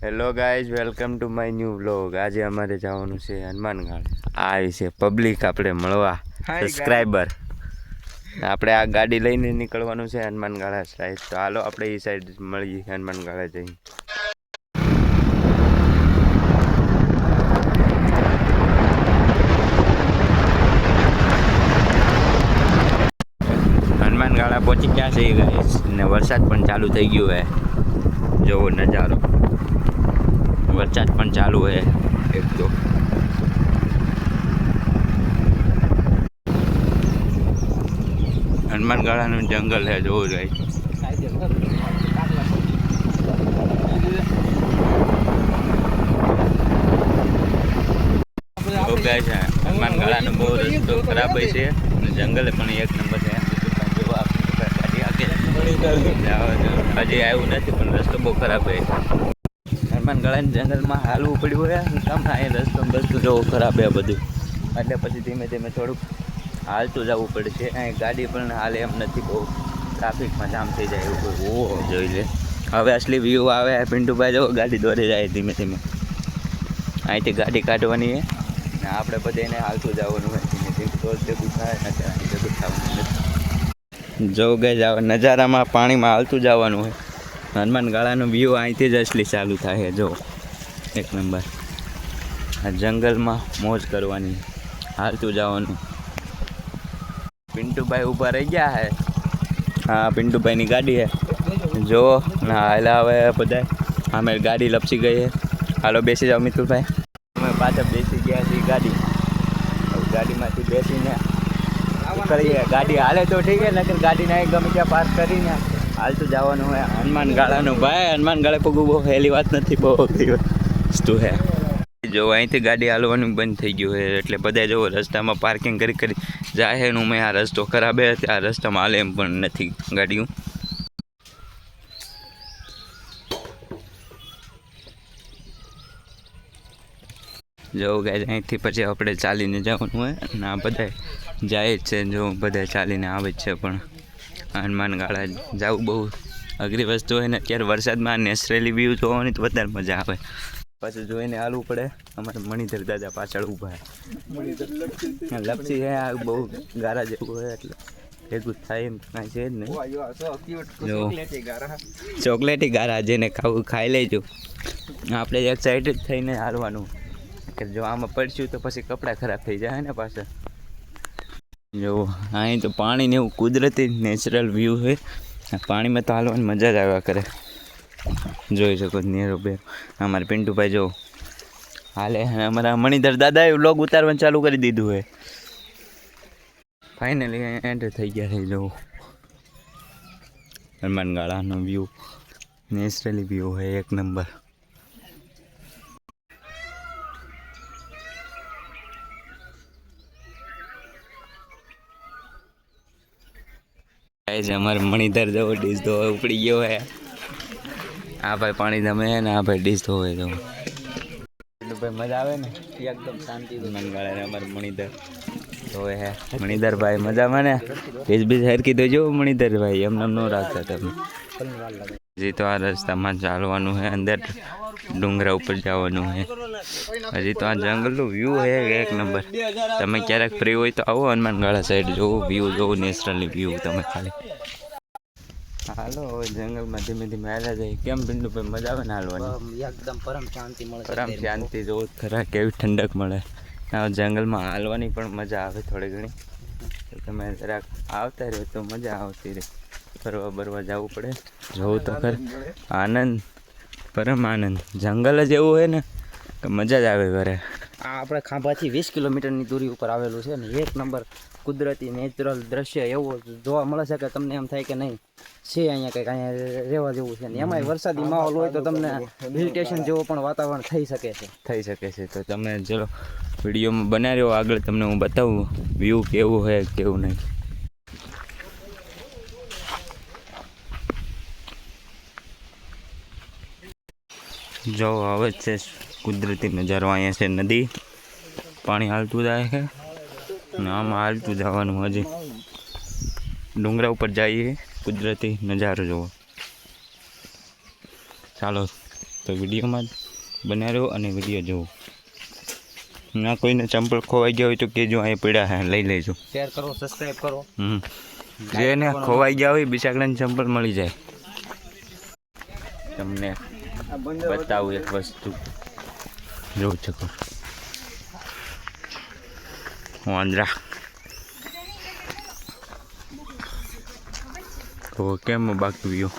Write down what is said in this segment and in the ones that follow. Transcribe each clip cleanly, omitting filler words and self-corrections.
Hello guys, welcome to my new vlog. આજે અમારે જવાનું છે હનુમાનગઢ. આ છે પબ્લિક આપણે મળવા સબસ્ક્રાઈબર. આપણે આ ગાડી લઈને નીકળવાનું છે હનુમાનગઢ સાઈડ. તો હાલો આપણે એ સાઈડ મળીએ હનુમાનગઢ જઈને. હનુમાનગઢ પહોંચી ગયા છે ગાઈઝ, ને વરસાદ પણ ચાલુ થઈ ગયો છે. જોવો નજારો, વરસાદ પણ ચાલુ है एक तो। હનુમાનગઢનું જંગલ है, જોવું જાય. હનુમાનગઢનો બહુ રસ્તો ખરાબ હોય છે, જંગલ પણ એક નંબર છે. હજી આવ્યું નથી પણ રસ્તો બહુ ખરાબ હોય. હનુમાનગઢ જંગલમાં હાલવું પડ્યું હોય કામ થાય, રસ્તો બસ્તો જોવો ખરાબ છે બધું, એટલે પછી ધીમે ધીમે થોડુંક હાલતું જવું પડશે. અહીં ગાડી પણ હાલે એમ નથી, બહુ ટ્રાફિકમાં જામ થઈ જાય એવું. ઓ જોઈ લે, હવે અસલી વ્યૂ આવે. પિન્ટુભાઈ જો ગાડી દોરી જાય ધીમે ધીમે. અહીંથી ગાડી કાઢવાની છે ને આપણે બધે એને હાલતું જવાનું હોય ધીમે ધીમે, તો ભેગું થાય ને ભેગું થવાનું નથી. જો ગઈ નજારામાં પાણીમાં હાલતું જવાનું હોય. હનુમાનગઢનો વ્યૂ અહીંથી જ અસલી ચાલુ થાય. જો એક નંબર, આ જંગલમાં મોજ કરવાની, હાલતું જવાનું. પિન્ટુભાઈ ઊભા રહી ગયા હે. હા, પિન્ટુભાઈની ગાડી હે. જો ના હાલા હવે બધા અમે ગાડી લપસી ગઈ હે. હાલો બેસી જાઓ મિતુલભાઈ. અમે પાછા બેસી ગયા છીએ ગાડી. ગાડીમાંથી બેસીને કરીએ. ગાડી હાલે તો ઠીક હે, નકર ગાડીને ગમે ત્યાં પાર્ક કરીને હાલતું જવાનું હોય હનુમાનગઢનું. ભાઈ હનુમાનગઢ પગું બહુ હેલી વાત નથી, બહુ અઘરી વસ્તુ હે. જો અહીંથી ગાડી હાલવાનું બંધ થઈ ગયું છે, એટલે બધા જો રસ્તામાં પાર્કિંગ કરી જાય છે. મેં આ રસ્તો ખરાબ છે, આ રસ્તામાં હાલે એમ પણ નથી ગાડીઓ. જો ગાય અહીંથી પછી આપણે ચાલીને જવાનું હોય અને આ બધા જાય જ છે. જો બધા ચાલીને આવે જ છે, પણ હનુમાનગઢ જવું બહુ અઘરી વસ્તુ હોય ને. અત્યારે વરસાદમાં નેચરલી વ્યૂ જોવાની તો વધારે મજા આવે. પાછું જોઈને હાલવું પડે. અમારે મણિધર દાદા પાછળ ઊભા લપસી હે. આ બહુ ગારા જેવું હોય એટલે ભેગું થાય એમ કાંઈ છે જ નહીં. ચોકલેટી ગારા, જેને ખાવું ખાઈ લેજો. આપણે એક સાઈડ જ થઈને હાલવાનું, કે જો આમાં પડશું તો પછી કપડાં ખરાબ થઈ જાય ને પાછા. જો અહીં તો પાણીને એવું કુદરતી નેચરલ વ્યૂ હોય. પાણીમાં તો હાલવાની મજા જ આવ્યા કરે. જોઈ શકો નેરો બે અમારે પિન્ટુભાઈ જો હાલે. અમારા મણિધર દાદાએ વ્લોગ ઉતારવાનું ચાલુ કરી દીધું હોય. ફાઇનલી એન્ટર થઈ ગયા છે. જો હનુમાનગઢનો વ્યૂ નેચરલી વ્યૂ હોય એક નંબર. અમારે મણિધર જવો ડીશ ધોવે ઉપડી ગયો હે. આ ભાઈ પાણી જમે છે ને આ ભાઈ ડીશ ધોવે. જો ભાઈ મજા આવે ને એકદમ શાંતિ. હનુમાનગઢ અમારે મણિધર ધોવે હે. મણિધર ભાઈ મજામાં ને? ડીશ બીજ હરકી દેજો મણિધર ભાઈ, એમને ન રાખતા તમે. હજી તો આ રસ્તામાં ચાલવાનું છે, અંદર ડુંગરા ઉપર જવાનું છે. હજી તો આ જંગલનું વ્યૂ છે એક નંબર. તમે ક્યારેક ફ્રી હોય તો આવો હનુમાનગઢ સાઈડ, જોવો વ્યૂ, જોવો નેચરલી વ્યૂ તમે ખાલી. હાલો હવે જંગલમાં ધીમે ધીમે હાલ્યા જાય. કેમ પિન્ટુભાઈ મજા આવે ને હાલવાની? એકદમ પરમ શાંતિ મળે. પરમ શાંતિ જોવો ખરા, કેવી ઠંડક મળે. આ જંગલમાં હાલવાની પણ મજા આવે થોડી ઘણી. તો તમે જરાક આવતા રહ્યો તો મજા આવતી રહે. ફરવા બરવા જવું પડે, જોવું તો ખર. આનંદ, પરમ આનંદ. જંગલ જ એવું હોય ને કે મજા જ આવે ઘરે. આ આપણે ખાંભાથી 20 કિલોમીટરની દૂરી ઉપર આવેલું છે ને એક નંબર કુદરતી નેચરલ દ્રશ્ય એવું જોવા મળે છે કે તમને એમ થાય કે નહીં છે અહીંયા કંઈક અહીંયા રહેવા જેવું છે. ને એમાંય વરસાદી માહોલ હોય તો તમને હિલ સ્ટેશન જેવો પણ વાતાવરણ થઈ શકે છે. તો તમે ચલો વિડીયોમાં બનાવ્યો, આગળ તમને હું બતાવું વ્યૂ કેવું હોય કેવું નહીં. જો હવે છે કુદરતી નજારો. અહીંયા છે નદી, પાણી હાલતું જાય છે અને આમાં હાલતું જવાનું. હજી ડુંગરા ઉપર જઈએ, કુદરતી નજારો જોવો. ચાલો તો વિડીયોમાં બન્યા રહો અને વિડીયો જુઓ. ના કોઈને ચંપલ ખોવાઈ ગયા હોય તો કહેજો, અહીં પડ્યા હે લઈ લેજો. શેર કરો, સબસ્ક્રાઇબ કરો. જેને ખોવાઈ ગયા હોય બિચારાને ચંપલ મળી જાય. તમને બતાવું એક વસ્તુ જોઉં શકો વાંદરા તો કેમ બાકી ગયો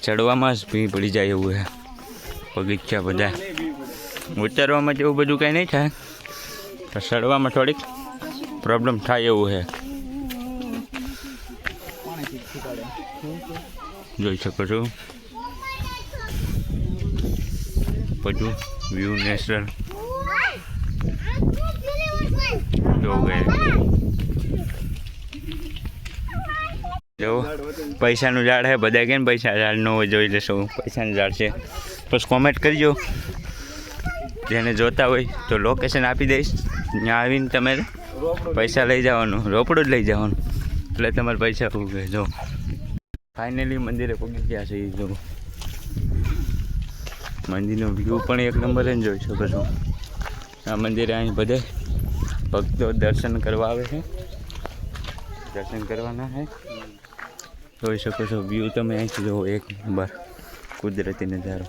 ચડવામાં જ ભી પડી જાય એવું હે. બગીચા બધા ઉતરવામાં જેવું બધું કંઈ નહીં થાય, તો ચડવામાં થોડીક પ્રોબ્લેમ થાય એવું છે. જોઈ શકો છો બધું વ્યૂ નેચરલ જો પૈસાનું ઝાડ છે. બધા કેમ પૈસા ઝાડ ન હોય જોઈ લેશો. પૈસાનું ઝાડ છે. બસ કોમેન્ટ કરજો, જેને જોતા હોય તો લોકેશન આપી દઈશ. ત્યાં આવીને તમે પૈસા લઈ જવાનું, રોપડું જ લઈ જવાનું, એટલે તમારે પૈસા ઉગે. જો ફાઇનલી મંદિરે પહોંચી ગયા છે. જો મંદિરનો વ્યૂ પણ એક નંબર જ જોઈ શકો છો. આ મંદિરે અહીં બધે ભક્તો દર્શન કરવા આવે છે. દર્શન કરવાના છે. જોઈ શકો છો વ્યૂ તમે અહીંથી જુઓ, એક નંબર કુદરતી નજારો.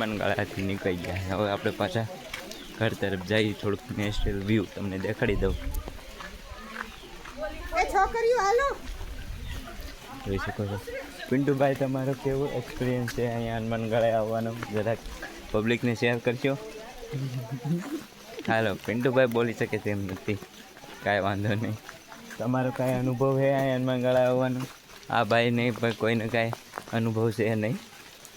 મનગાળાથી નીકળી ગયા. હવે આપણે પાછા ઘર તરફ જઈએ. થોડુંક નેચરલ વ્યૂ તમને દેખાડી દઉં. જોઈ શકો છો. પિન્ટુભાઈ, તમારો કેવો એક્સપિરિયન્સ છે અહીંયા હનુમાનગઢે આવવાનો? જરાક પબ્લિકને શેર કરજો. હાલો, પિન્ટુભાઈ બોલી શકે તેમ નથી, કાંઈ વાંધો નહીં. તમારો કાંઈ અનુભવ છે અહીંયા હનુમાનગઢે આવવાનો? આ ભાઈ નહીં, પણ કોઈને કાંઈ અનુભવ છે નહીં.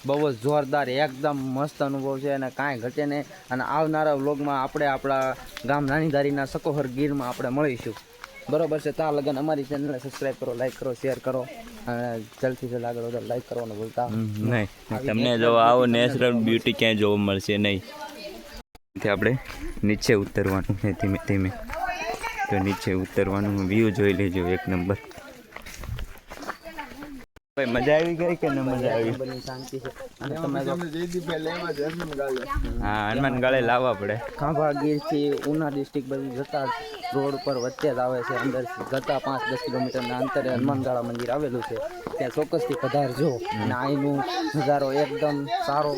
બહુ જ જોરદાર, એકદમ મસ્ત અનુભવ છે અને કાંઈ ઘટે નહીં. અને આવનારા વ્લોગમાં આપણે આપણા ગામ નાનીધારીના સકોહર ગીરમાં આપણે મળીશું. બરોબર છે? ત્યાં લગન અમારી ચેનલને સબસ્ક્રાઈબ કરો, લાઈક કરો, શેર કરો અને જલ્દથી જલ્દ આગળ વધારે લાઈક કરવાનું ભૂલતા નહીં. તમને જો આવો નેચરલ બ્યુટી ક્યાંય જોવા મળશે નહીં. આપણે નીચે ઉતરવાનું છે ધીમે ધીમે. તો નીચે ઉતરવાનું વ્યૂ જોઈ લેજો, એક નંબર. ભાઈ મજા આવી ગઈ કે ન મજા આવી? શાંતિ છે. અને તમે હા, હનુમાનગઢે લાવવા પડે. ખાંભા ગીરથી ઉના ડિસ્ટ્રિક્ટ બધું જતા રોડ ઉપર વચ્ચે જ આવે છે. અંદર જતા 5-10 કિલોમીટરના અંતરે હનુમાનગાળા મંદિર આવેલું છે. ત્યાં ચોક્કસથી પધારજો. અને અહીંનું નજારો એકદમ સારો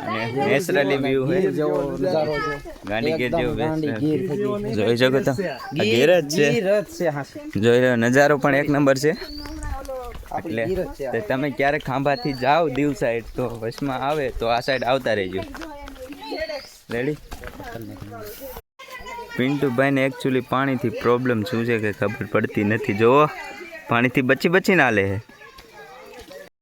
અને નેચરલી વ્યૂ છે. જેવો નજારો છે. ગાંડી ગીર જેવું ગીર જોઈ શકો તો. ગીર જ છે. જોઈ રહ્યો નજારો પણ એક નંબર છે. એટલે તમે ક્યારેક ખાંભાથી જાઓ દીવ સાઈડ તો વચમાં આવે તો આ સાઈડ આવતા રહેજો. રેડી? પિન્ટુભાઈને એકચ્યુઅલી પાણીથી પ્રોબ્લેમ શું છે કે ખબર પડતી નથી. જોવો પાણીથી બચીને હાલે છે.